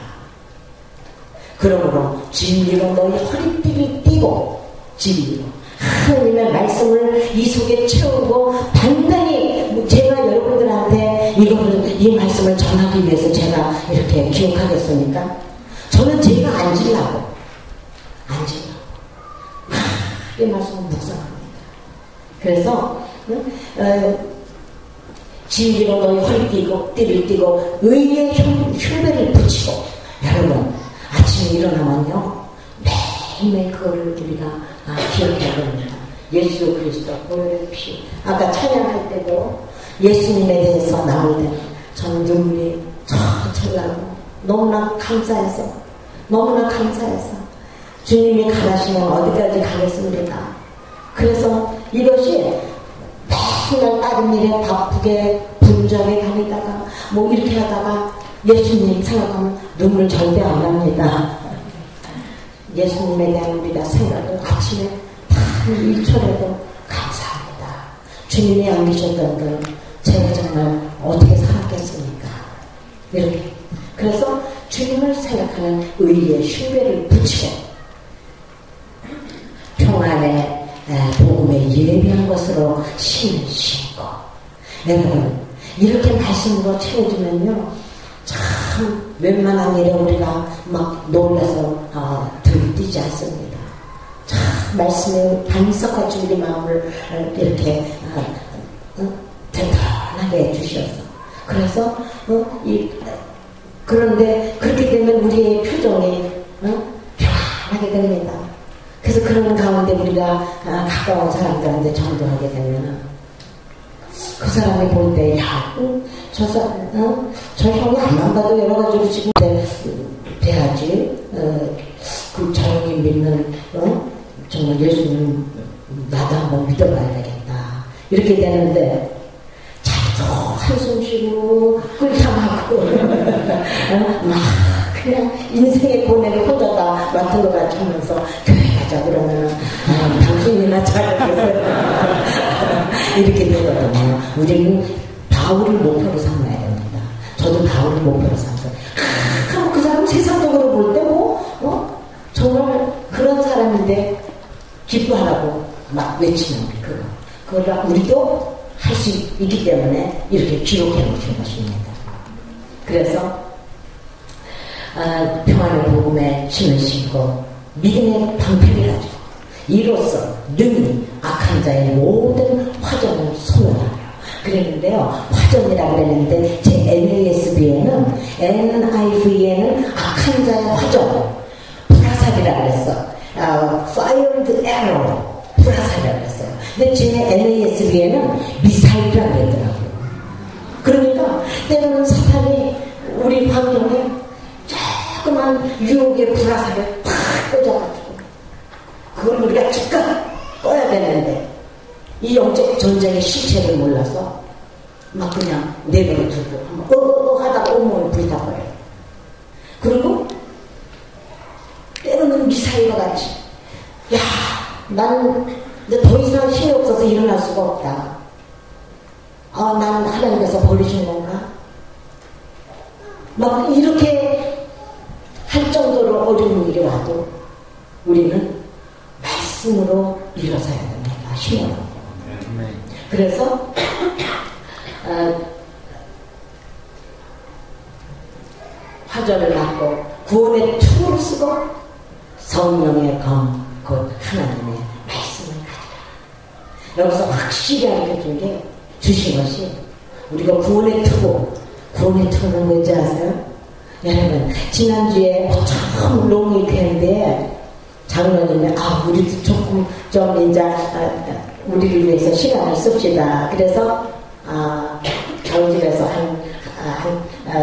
그러므로 진리로 너희 허리띠를 띠고, 진리로 하나님의 말씀을 이 속에 채우고, 단단히 제가 여러분들한테 이 말씀을 전하기 위해서 제가 이렇게 기억하겠습니까? 저는 제가 앉으려고 이 말씀을 묵상합니다. 그래서 진리로 너희 허리띠를 띠고 의의 흉배를 붙이고. 여러분 아침에 일어나면요 매일매일 그거를 우리가 기억해야 됩니다. 예수 그리스도 보혈의 피. 아까 찬양할 때도 예수님에 대해서 나올 때 저는 눈물이 철철 나고 너무나 감사해서 주님이 가라시면 어디까지 가겠습니까? 그래서 이것이 맨날 다른 일에 바쁘게 분주하게 다니다가 뭐 이렇게 하다가 예수님 생각하면 눈물 절대 안 납니다. 예수님에 대한 우리가 생각을 아침에 단 1초라도 감사합니다. 주님이 안 계셨던 걸 제가 정말 어떻게 살았겠습니까? 이렇게. 그래서 주님을 생각하는 의의 흉배를 붙이고 평안의 복음에 예비한 것으로 신을 신고. 여러분 이렇게 말씀으로 채워주면요 참 웬만한 일에 우리가 막 놀라서 들뛰지 않습니다. 참 말씀에 반석같이 우리 마음을 이렇게 든든하게 해주셔서. 그래서 그런데 그렇게 되면 우리의 표정이 평안하게 됩니다. 그래서 그런 가운데 우리가 가까운 사람들한테 전도하게 되면 그 사람이 볼 때 저 형이 안만 봐도 여러 가지로 지금 돼야지. 저 형이 믿는 정말 예수님 나도 한번 믿어봐야 되겠다. 이렇게 되는데 자기도 한숨 쉬고 꿀탕하고 막 그냥 인생의 고뇌를 혼자 다 맡은 것 같이 하면서 교회 가자 그러면 당신이나 잘하겠어요. 이렇게 되거든요. 우리는 바울을 목표로 삼아야 됩니다. 저도 바울을 목표로 삼아서 그럼 그 사람 세상적으로 볼 때 정말 그런 사람인데 기뻐하라고 막 외치는 그걸 우리도 할 수 있기 때문에 이렇게 기록해 놓으신 것입니다. 그래서 평안의 복음에 힘을 신고 믿음의 방패를 가지고 이로써 능히 악한 자의 모든 화전을 소멸하라. 그랬는데요. 화전이라고 그랬는데 제 NIV에는 악한 자의 화전, 불화살이라고 그랬어. Fired arrow, 불화살이라고 그랬어요. 근데 제 NASB에는 미사일이라고 그랬더라고요. 그러니까 때로는 사탄이 우리 환경에 조그만 유혹의 불화살을 팍 꽂아가지고 그걸 우리가 즉각 꺼야 되는데 이 영적 전쟁의 실체를 몰라서 막 그냥 내버려 두고 하다가 온몸을 불타버려요. 그리고 때로는 미사일과 같이 나는 이제 더 이상 힘이 없어서 일어날 수가 없다. 나는 하나님께서 버리신 건가? 막 이렇게 할 정도로 어려운 일이 와도 우리는 말씀으로 일어서야 됩니다. 힘을 얻고. 그래서 화전을 갖고 구원의 툴을 쓰고 성령의 검, 곧 하나님의 말씀을 가지라. 여기서 확실히 알려준 게 주신 것이 우리가 구원의 투구. 구원의 투구는 뭔지 아세요? 여러분, 지난주에 처음 롱이 되는데 장로님이 우리도 조금 좀 이제 우리를 위해서 시간을 씁시다. 그래서 겨울집에서 한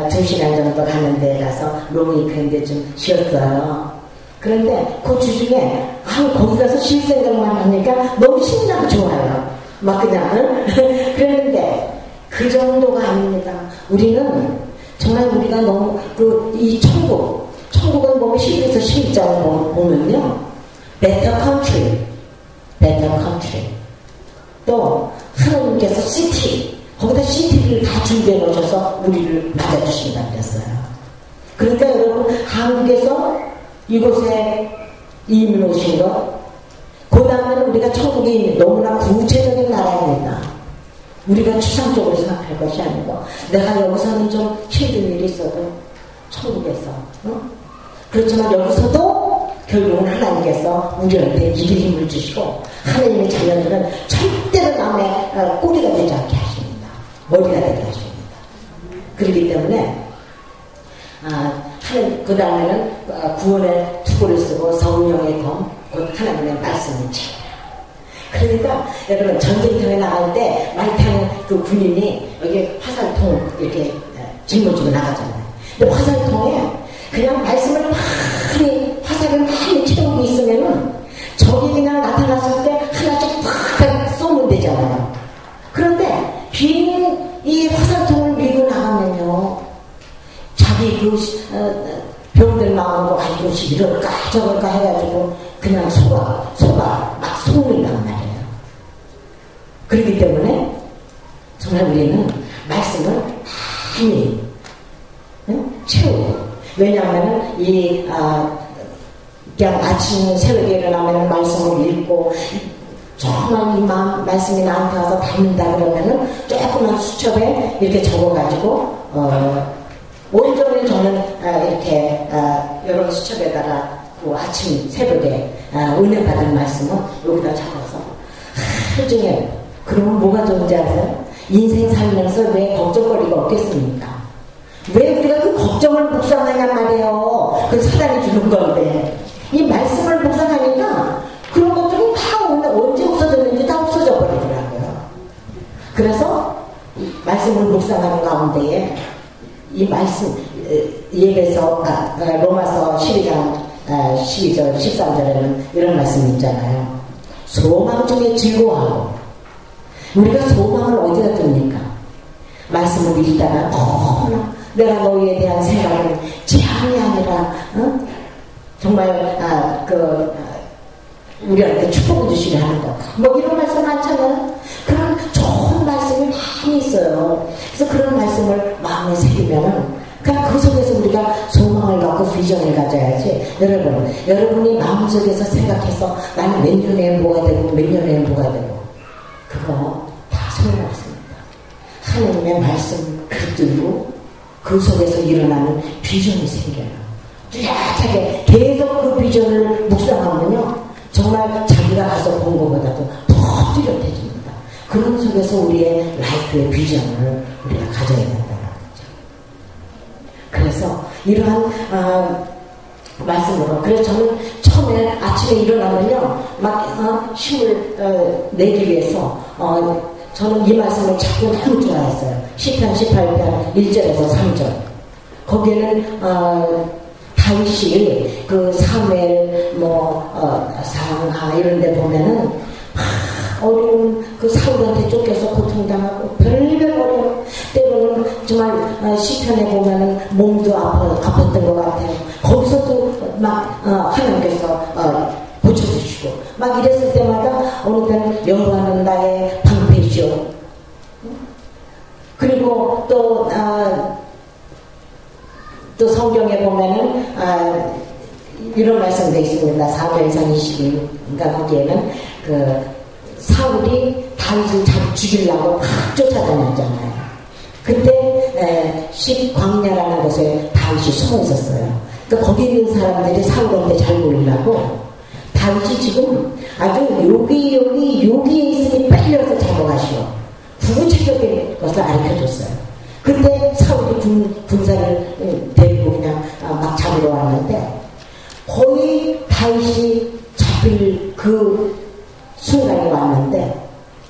2시간 정도 가는 데 가서 롱이 되는데 좀 쉬었어요. 그런데 그 주중에 거기 가서 쉴 생각만 하니까 너무 신나고 좋아요. 막 그냥 그랬는데 그 정도가 아닙니다. 우리는 정말 우리가 너무 이 천국은 보면 11에서 12장을 보면요, better country 또 하나님께서 city, 거기다 시티를 다 준비해 놓으셔서 우리를 맞아주신다 그랬어요. 그러니까 여러분, 한국에서 이곳에 이민 오신 것, 그 다음에는 우리가 천국이 너무나 구체적인 나라입니다. 우리가 추상적으로 생각할 것이 아니고, 내가 여기서는 좀 힘든 일이 있어도 천국에서, 그렇지만 여기서도 결국은 하나님께서 우리한테 이길 힘을 주시고, 하나님의 자녀들은 절대로 남의 꼬리가 되지 않게 하십니다. 머리가 되게 하십니다. 그렇기 때문에 그 다음에는 구원의 투구를 쓰고 성령의 검, 곧 하나님의 말씀을 채워라. 그러니까 여러분, 전쟁터에 나갈 때 많이 타는 그 군인이 여기 화살통 이렇게 짊어지고 나가잖아요. 근데 화살통에 그냥 말씀을 화살을 많이 채우고 있으면은 적이 그냥 나타났을 때 하나씩 팍 쏘면 되잖아요. 그런데 빈 이 화살통을 밀고 나가면요, 자기 병들 마음도 가지고 이럴까 저럴까 해가지고 그냥 속아 막 속는단 말이에요. 그렇기 때문에 정말 우리는 말씀을 많이 채우고, 왜냐하면 그냥 아침 새벽에 일어나면 말씀을 읽고 정말 이 말씀이 나한테 와서 닿는다 그러면은 조그만 수첩에 이렇게 적어가지고 온종일 저는 이렇게 여러 수첩에다가 그 아침 새벽에 은혜 받은 말씀은 여기다 적어서 하루 종일. 그러면 뭐가 좋은지 아세요? 인생 살면서 왜 걱정거리가 없겠습니까? 왜 우리가 그 걱정을 묵상하냔 말이에요. 그 사단이 주는 건데, 이 말씀을 묵상하니까 그런 것들이 다 언제 없어졌는지 다 없어져 버리더라고요. 그래서 말씀을 묵상하는 가운데에 이 말씀, 로마서 12장 12절 13절에는 이런 말씀이 있잖아요. 소망 중에 즐거워하고. 우리가 소망을 어디다 둡니까? 말씀을 읽다가 내가 너희에 대한 생각은 재앙이 아니라 정말 우리한테 축복을 주시게 하는 것, 뭐 이런 말씀 많잖아요. 그런 좋은 말씀이 많이 있어요. 그래서 그런 말씀을 마음에 새기면은 그냥 그 속에서 우리가 소망을 갖고 비전을 가져야지. 여러분이 마음속에서 생각해서 나는 몇 년에 뭐가 되고 몇 년에 뭐가 되고, 그거 다 소용없습니다. 하나님의 말씀 붙들고 그 속에서 일어나는 비전이 생겨요. 뚜렷하게 계속 그 비전을 묵상하면요, 정말 자기가 가서 본 것보다도 더 뚜렷해집니다. 그런 속에서 우리의 라이프의 비전을 우리가 가져야 된다는 거죠. 그래서 이러한 말씀으로, 그래서 저는 처음에 아침에 일어나면요, 막 힘을 내기 위해서 저는 이 말씀을 자꾸 너무 좋아했어요. 시편 18편 1절에서 3절. 거기에는 다윗이 그 사무엘 상하 이런 데 보면은 어려운 그 사울한테 쫓겨서 고통당하고 별별 어려운, 때로는 정말 시편에 보면은 몸도 아팠던 것 같아요. 거기서도 막 하나님께서 고쳐주시고 막 이랬을 때마다 어느 때는 여호와는 나의 방패시오. 그리고 또 성경에 보면은 이런 말씀도 있습니다. 사무엘상 22인가 거기에는 그 사울이 다윗을 죽이려고 막 쫓아다녔잖아요. 그때 광야라는 곳에 다윗이 숨어 있었어요. 그러니까 거기 있는 사람들이 사울한테 잘 보이려고 다윗이 지금 아주 여기에 있으니 빨리 와서 잡아가시오. 구체적인 것을 알려줬어요. 그때 사울이 군사를 데리고 그냥 막 잡으러 왔는데 거의 다윗이 잡힐 그 순간이 왔는데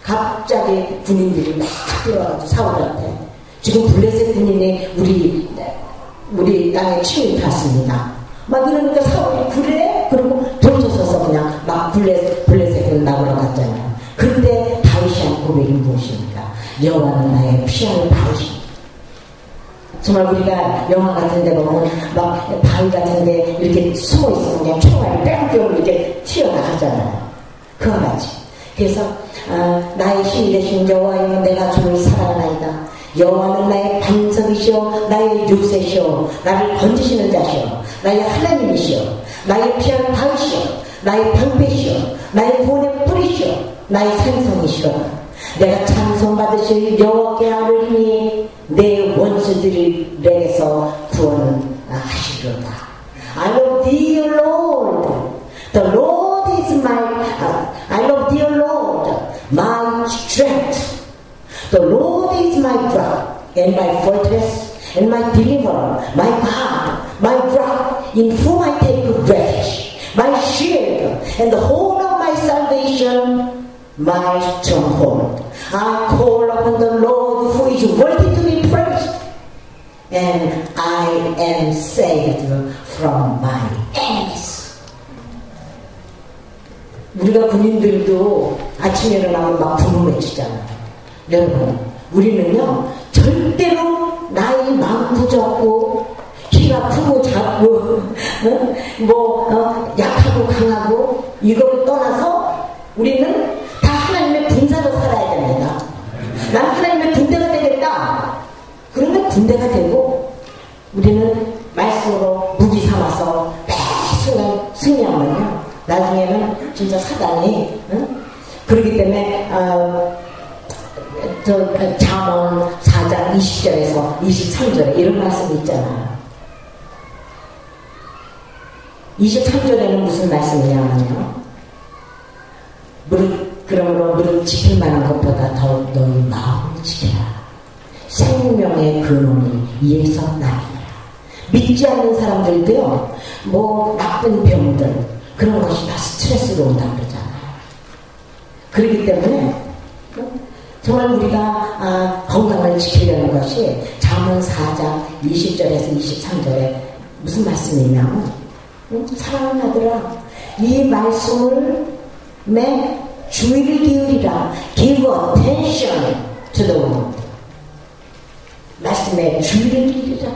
갑자기 군인들이 막 들어와가지고 사울한테 지금 블레셋 군인이 우리 땅에 침입했습니다. 막 이러니까 사울이 그래? 그리고 돌쳐서서 그냥 막 블레셋 군 나보러 갔잖아요. 그때 다윗이 한 고백이 무엇입니까? 여호와는 나의 피하는 바위십니다. 정말 우리가 영화 같은 데 보면 막 바위 같은 데 이렇게 숨어 있으면 그냥 총알이 뺑뺑 이렇게 튀어나가잖아요. 그와 같이. 그래서 나의 힘이 되신 여호와여 내가 주를 사랑하나이다. 여호와는 나의 반석이시오 나의 요새시오 나를 건지시는 자시오 나의 하나님이시오 나의 피하는 바위시오 나의 방패시오 나의 구원의 뿌리시오 나의 산성이시오 내가 찬송받으실 여호와께 아뢰리니 내 원수들이 내게서 구원하시리로다. I love thee, O Lord. The Lord is I love thee, O Lord, my strength. The Lord is my rock and my fortress and my deliverer, my God, my rock in whom I take refuge, my shield and the horn of my salvation, my stronghold. I call upon the Lord who is worthy to be praised, and I am saved from my enemies. 우리가 군인들도 아침에 일어나면 막 부르 외치잖아요. 여러분, 우리는요 절대로 나이 많고 적고 키가 크고 작고 약하고 강하고 이거를 떠나서 우리는 다 하나님의 군사로 살아야 됩니다. 난 하나님의 군대가 되겠다. 그러면 군대가 되고 우리는 말씀으로 무기 삼아서 매 순간 승리하면요 나중에는 진짜 사단이 그렇기 때문에 잠언 4장 20절에서 23절에 이런 말씀이 있잖아요. 23절에는 무슨 말씀이냐면요. 그러므로 무릎 지킬 만한 것보다 더 너희 마음을 지켜라. 생명의 근원이 이에서 나리라. 믿지 않는 사람들도요, 나쁜 병들, 그런 것이 다 스트레스로 온다고 그러잖아요. 그렇기 때문에, 정말 우리가 건강을 지키려는 것이 잠언 4장 20절에서 23절에 무슨 말씀이냐면 사랑하는 아들아 이 말씀을 매 주의를 기울이라. Give attention to the word. 말씀에 주의를 기울이라.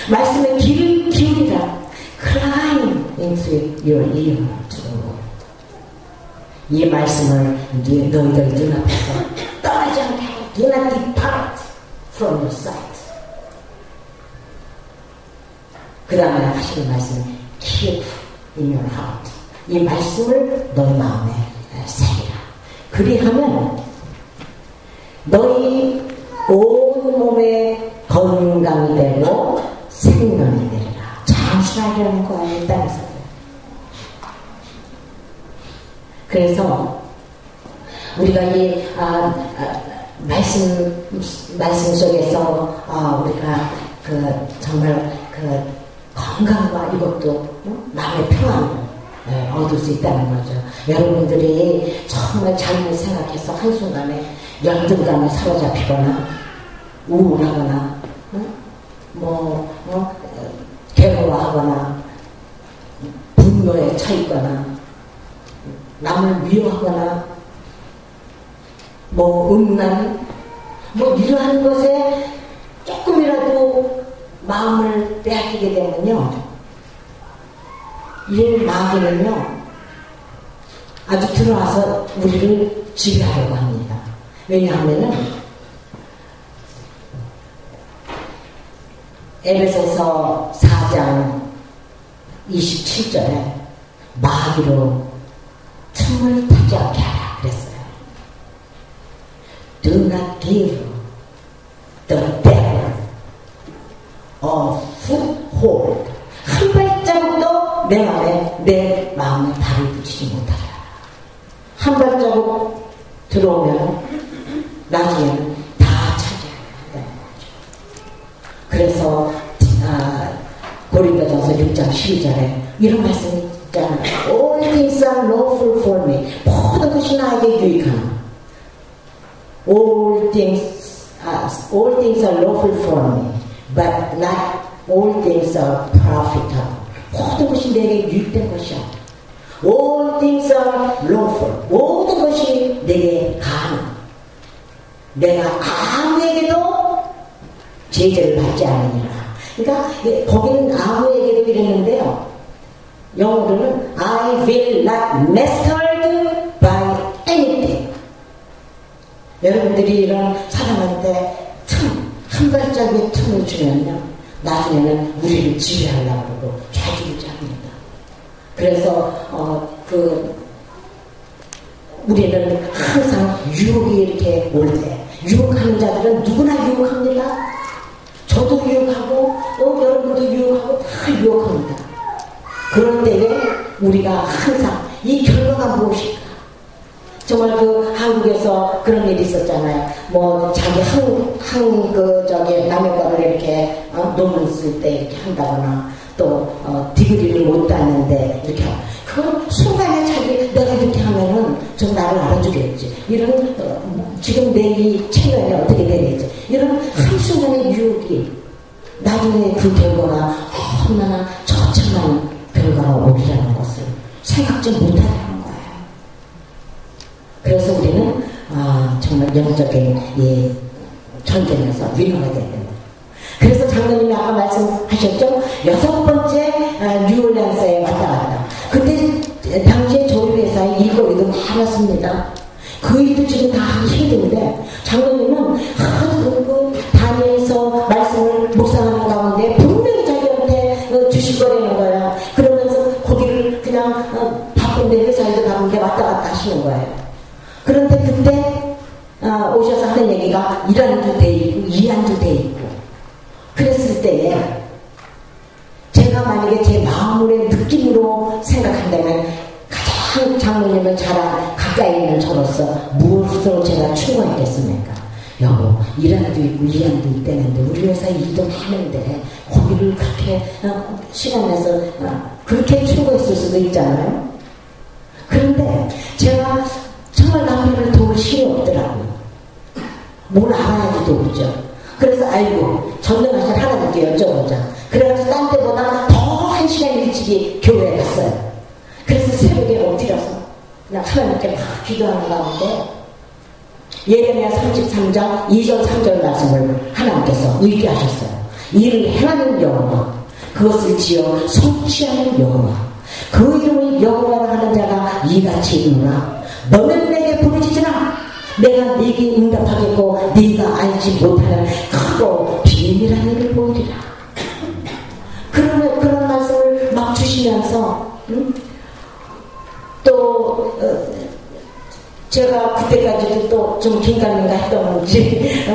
말씀에 귀를 기울이라. Climb into your ear to the word. 이 말씀을 너희들 눈앞에서 떠나지 않게 Do not depart from your sight. 그 다음에 하시는 말씀은 Keep in your heart. 이 말씀을 너희 마음에 새기라. 그리하면 너희 온 몸에 건강이 되고 생명이 되리라. 장수하려는 거예요. 땅에서. 그래서 우리가 이 말씀 속에서 우리가 정말 건강과 이것도 마음의 평안을 얻을 수 있다는 거죠. 여러분들이 정말 잘못 생각해서 한순간에 열등감에 사로잡히거나 우울하거나 괴로워하거나 분노에 처있거나 남을 미워하거나 음란 이러한 것에 조금이라도 마음을 빼앗기게 되면요 이 마귀는요 아주 들어와서 우리를 지배하려고 합니다. 왜냐하면은 에베소서 4장 27절에 마귀로 틈을 타지 않게 하라 그랬어요. Do not give the devil a foothold. 한 발자국도 내 마음에 발을 붙이지 못하라. 한 발자국 들어오면 나 나중에는 다 차지한다는 거죠. 그래서 고린도전서 6장 12절에 이런 말씀이 있잖아요. All things are lawful for me. 모든 것이 나에게 유익하나. All things are lawful for me, but not all things are profitable. 모든 것이 내게 유익된 것이야. All things are lawful. 모든 것이 내게 가능. 내가 아무에게도 제재를 받지 않으니라. 그러니까 거기는 아무에게도 이랬는데요. 영어로는 I will not mastered by anything. 여러분들이 이런 사람한테 한 발짝의 틈을 주면요, 나중에는 우리를 지배하려고 그러고 좌지우지합니다. 그래서 우리는 항상 유혹이 이렇게 올 때, 유혹하는 자들은 누구나 유혹합니다. 저도 유혹하고 여러분도 유혹하고 다 유혹합니다. 그럴 때에 우리가 항상 이 결과가 무엇일까? 정말 한국에서 그런 일이 있었잖아요. 뭐 자기 남의 거를 이렇게 논문 쓸 때 이렇게 한다거나 또 디그리를 못 땄는데 이렇게 그건 순간에 내가 이렇게 하면은 좀 나를 알아주겠지. 이런 지금 내 이 체면이 어떻게 되겠지. 이런 한순간의 유혹이 나중에 그 결과가 얼마나 처참한 결과가 오리라는 것을 생각지 못하게 하는 거예요. 그래서 우리는 정말 영적인 이 전쟁에서 위너가 되야 된다. 그래서 장로님이 아까 말씀하셨죠? 6번째 뉴올리언스에 왔다 갔다. 그때 당시에 저희 회사에 일거리도 많았습니다. 그 일도 지금 다 하기 힘든데 장로님은 다니엘서 말씀을 묵상하는 가운데 분명히 자기한테 주실 거라는 거야. 그러면서 거기를 그냥 바쁜데 회사에도 바쁜데 왔다 갔다 하시는 거예요. 그런데 그때 오셔서 하는 얘기가 1안도 돼 있고 2안도 돼 있고 그랬을 때에 제가 만약에 제 마음의 느낌으로 생각한다면 가장 장로님을 잘 가까이 있는 저로서 무엇으로 제가 충고했겠습니까? 여보, 1안도 있고 2안도 있다는데 우리 회사에 일도 많은데 거기를 그렇게 시간 내서 그렇게 충고했을 수도 있잖아요. 그런데 제가 정말 남편을 도울 힘이 없더라고요. 뭘 알아야지도 없죠. 그래서 아이고 전능하신 하나님께 여쭤보자. 그래가지고 딴 때보다 더 1시간 일찍이 교회에 갔어요. 그래서 새벽에 엎드려서 그냥 하나님께 막 기도하는 가운데 예레미야 33장 2절 3절 말씀을 하나님께서 읽게 하셨어요. 이를 행하는 여호와, 그것을 지어 성취하는 여호와, 그 이름을 여호와라 하는 자가 이같이 있노라. 너는 내게 부르짖으라. 내가 네게 응답하겠고 네가 알지 못하는 크고 비밀한 일을 보이리라. 그런 말씀을 막 주시면서 또 제가 그때까지도 또 좀 긴가민가 했던지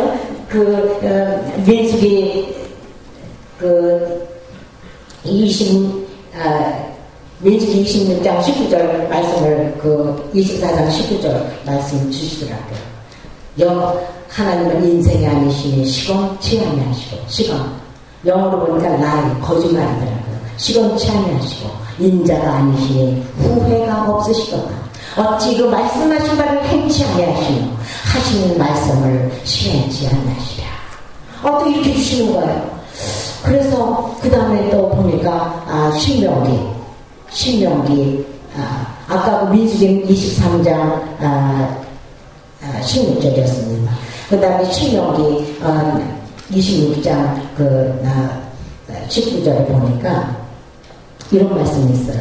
민수기 민수기 26장 19절 말씀을 24장 19절 말씀 주시더라고요. 하나님은 인생이 아니시니 시건치 아니하시고, 시건 영어로 보니까 lie, 거짓말이더라고요. 시건치 아니하시고 인자가 아니시니 후회가 없으시거나 어찌 그 말씀하신 바를 행치 아니하시며 하시는 말씀을 실행치 아니하시랴. 또 이렇게 주시는 거예요. 그래서 그 다음에 또 보니까 신명기 아까 민수기는 23장 16절이었습니다. 그 다음에 신명기 26장 19절에 보니까 이런 말씀이 있어요.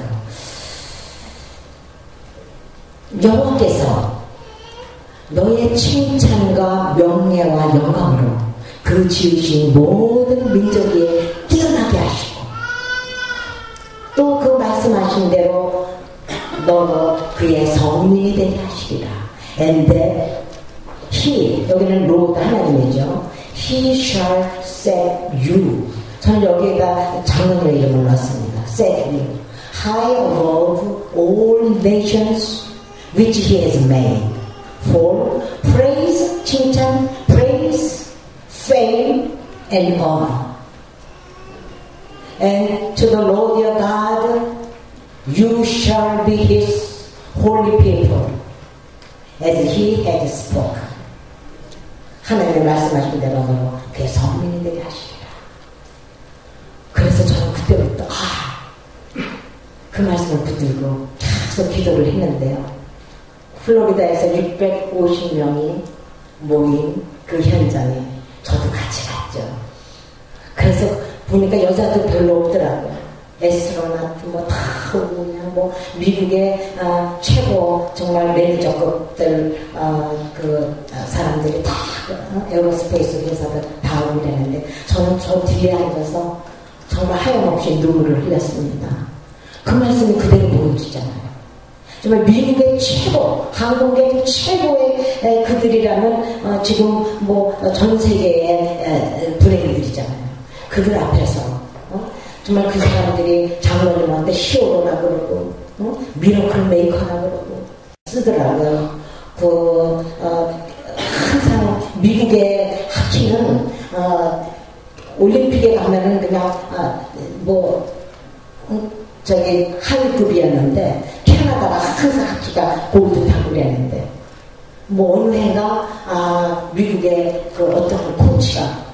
여호와께서 너의 칭찬과 명예와 영광으로 그 지으신 모든 민족에 뛰어나게 하시고 또 그 말씀하신 대로 너도 그의 성민이 되게 하시리라. And he, 여기는 로드 하나님이죠. He shall set you. 저는 여기에다 장로님의 이름을 넣었습니다. Set you high above all nations which he has made, for praise, 칭찬, praise, fame, and honor. And to the Lord your God, you shall be his holy people, as he had spoken. 하나님의 말씀하신 대로 그의 성민이들이 하시리라. 그래서 저는 그때부터 그 말씀을 붙들고 계속 기도를 했는데요. 플로리다에서 650명이 모인 그 현장에 저도 같이 갔죠. 그래서 보니까 여자도 별로 없더라고요. 에스트로나트 다 오고 그냥 미국의 최고 정말 매니저급들 사람들이 다 에어로스페이스 회사들 다 오고 그랬는데 저는 저 뒤에 앉아서 정말 하염없이 눈물을 흘렸습니다. 그 말씀이 그대로 보여주잖아요. 정말 미국의 최고, 항공계 최고의 그들이라면 지금 전 세계의 브레인들이잖아요. 그들 앞에서 정말 그 사람들이 장로님한테 히어로라 그러고 미러클 메이커라 그러고 쓰더라고요. 항상 미국의 하키는 올림픽에 가면은 그냥 하위급이었는데 캐나다가 항상 하키가 골드타고 그랬는데 어느 해가 미국의 그 어떤 코치가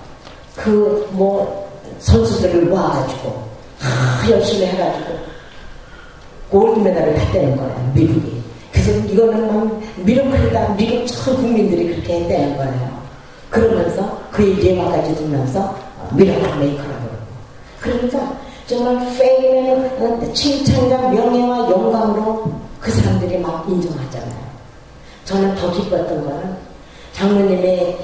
선수들을 모아가지고 열심히 해가지고 골드메달을 땄다는 거예요. 미국이. 그래서 이거는 미러클이다. 미국 전 국민들이 그렇게 했다는 거예요. 그러면서 그의 예화까지 듣면서 미러클 메이커라고 그러고. 그러니까 정말 페임의 칭찬과 명예와 영광으로 그 사람들이 막 인정하잖아요. 저는 더 기뻤던 거는 장로님의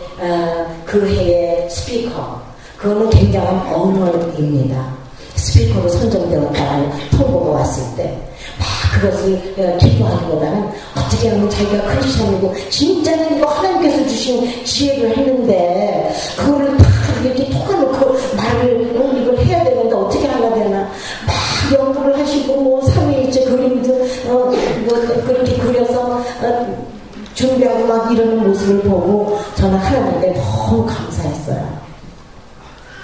그 해의 스피커, 그거는 굉장한 언어입니다. 스피커로 선정되었다고 통보가 왔을 때 막 그것을 기도하기보다는 어떻게 하면 자기가 크리스천이고 진짜는 이거 하나님께서 주신 지혜를 했는데 그거를 다 이렇게 톡아놓고 말을 이걸 해야 되는데 어떻게 하나 되나 막 연구를 하시고 삼위일체 그림도 그렇게 그려서 준비하고 막 이러는 모습을 보고 저는 하나님께 너무 감사했어요.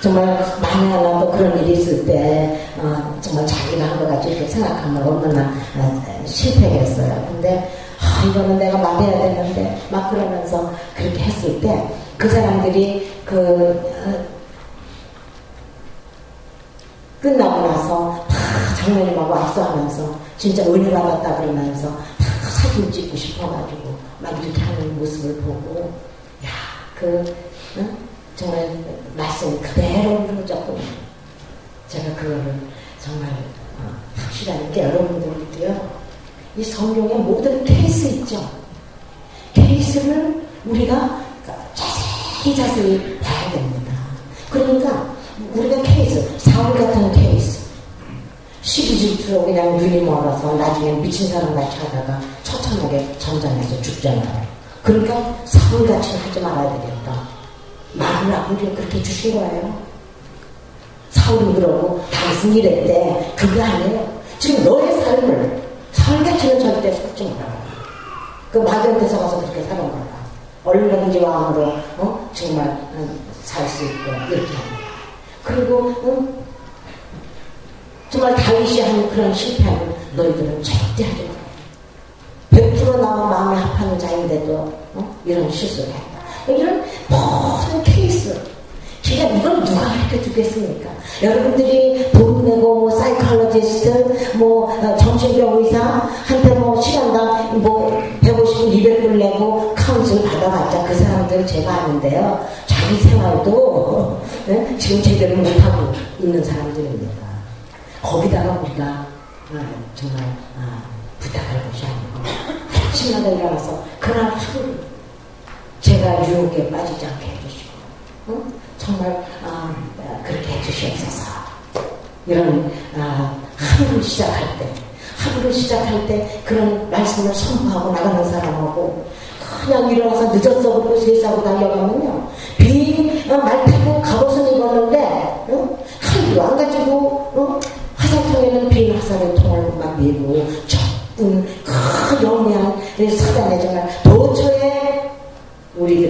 정말 만에 하나도 그런 일이 있을 때 정말 자기가 한 것 같이 이렇게 생각하면 얼마나 실패했어요. 근데 이거는 내가 말해야 되는데 막 그러면서 그렇게 했을 때 그 사람들이 끝나고 나서 장로님하고 악수하면서 진짜 은혜 받았다 그러면서 사진 찍고 싶어가지고 막 이렇게 하는 모습을 보고 정말 말씀 그대로 이루어졌군요. 제가 그거를 정말 확실하게 게 여러분들도요. 이 성경의 모든 케이스 있죠. 케이스를 우리가 자세히 봐야 됩니다. 그러니까 우리가 케이스, 사울 같은 케이스, 시기질투로 그냥 눈이 멀어서 나중에 미친 사람 같이 하다가 처참하게 전장에서 죽잖아요. 그러니까 사울같이 하지 말아야 되겠다. 말을 아버지가 그렇게 주신 거예요. 사울은 그러고 당신 이랬대. 그게 아니에요. 지금 너의 삶을 사울같이는 절대 속지 말아요. 그 마귀한테서 가서 그렇게 사는 거야. 얼마든지 왕으로 정말 살 수 있고 이렇게 합니다. 그리고 정말 다윗이 한 그런 실패는 너희들은 절대 하지 말아요. 100% 나와 마음에 합하는 자인데도 이런 실수를 했다. 이런 모든 케이스. 제가 이걸 누가 가르쳐 주겠습니까? 여러분들이 돈 내고 사이콜로지스트, 정신병 의사한테 시간당 150, 200불 내고 카운슬 받아봤자 그 사람들은 제가 아는데요. 자기 생활도 지금 제대로 못하고 있는 사람들입니다. 거기다가 우리가 정말 부탁할 것이 아니고 아침마다 일어나서 그날 하루 제가 유혹에 빠지지 않게 해주시고 정말 그렇게 해주시옵소서. 이런 하루를 시작할 때 그런 말씀을 선포하고 나가는 사람하고 그냥 일어나서 늦었어 그러고 세수하고 달려가면요. 말 타고 갑옷은 입었는데 칼도 안 가지고 화살통에는 빈 화살통을 막 밀고 적군 그 영리한 사단에 정말 도처에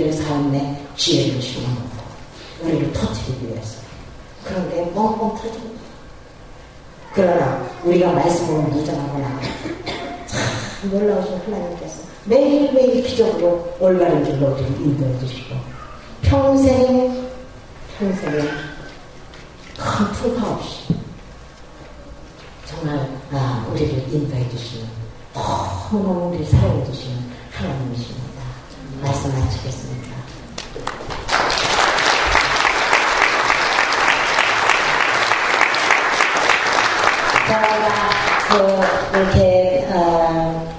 우리의 삶에 지혜를 주시는 겁니다. 우리를 터뜨리기 위해서. 그런데 뻥뻥 터집니다. 그러나 우리가 말씀을 무장하고 나면 참 놀라우신 하나님께서 매일매일 기적으로 올바른 길로 우리를 인도해 주시고 평생에 큰 풍파 없이 정말 우리를 인도해 주시는 너무너무 우리를 사랑해 주시는 하나님이십니다. 말씀 마치겠습니다. 제가 이렇게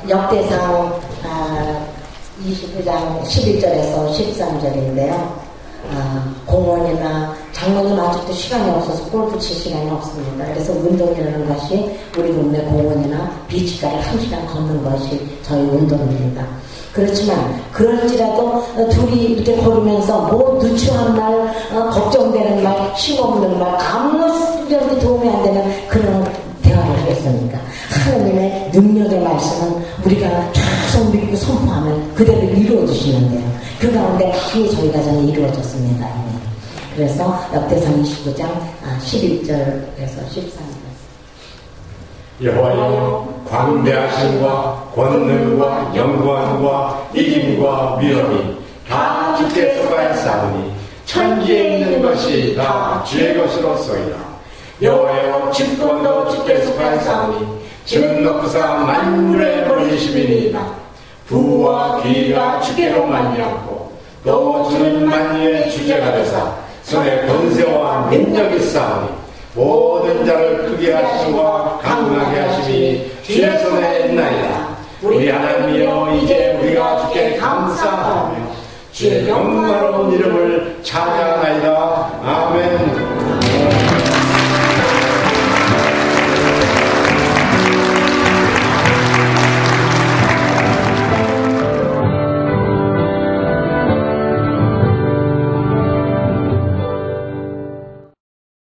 역대상 29장 11절에서 13절인데요. 공원이나 장로님 아직도 시간이 없어서 골프 칠 시간이 없습니다. 그래서 운동이라는 것이 우리 동네 공원이나 비치가를 1시간 걷는 것이 저희 운동입니다. 그렇지만 그럴지라도 둘이 이렇게 걸으면서 뭐 누추한 말, 걱정되는 말, 힘없는 말, 아무런 도움이 안 되는 그런 대화를 하겠습니까? 하나님의 능력의 말씀은 우리가 계속 믿고 선포하면 그대로 이루어지시는데요. 그 가운데 많이 저희 가정이 이루어졌습니다. 그래서 역대상 29장 11절에서 13절. 여호와여, 광대하심과 권능과 영광과 이김과 위엄이 다 주께서 가하사오니 천지에 있는 것이 다 주의 것이로소이다. 여호와여, 집권도 주께서 가하사오니 지금 높으사 만물의 머리심이니이다. 부와 귀가 주께로 말미암고 또 주는 만유의 주제가 되사 손에 권세와 능력이 있사오니 모든 자를 크게 하시고 강하게 하심이 주의 손에 있나이다. 우리 하나님이여, 이제 우리가 주께 감사하며 주의 영광스러운 이름을 찬양하나이다.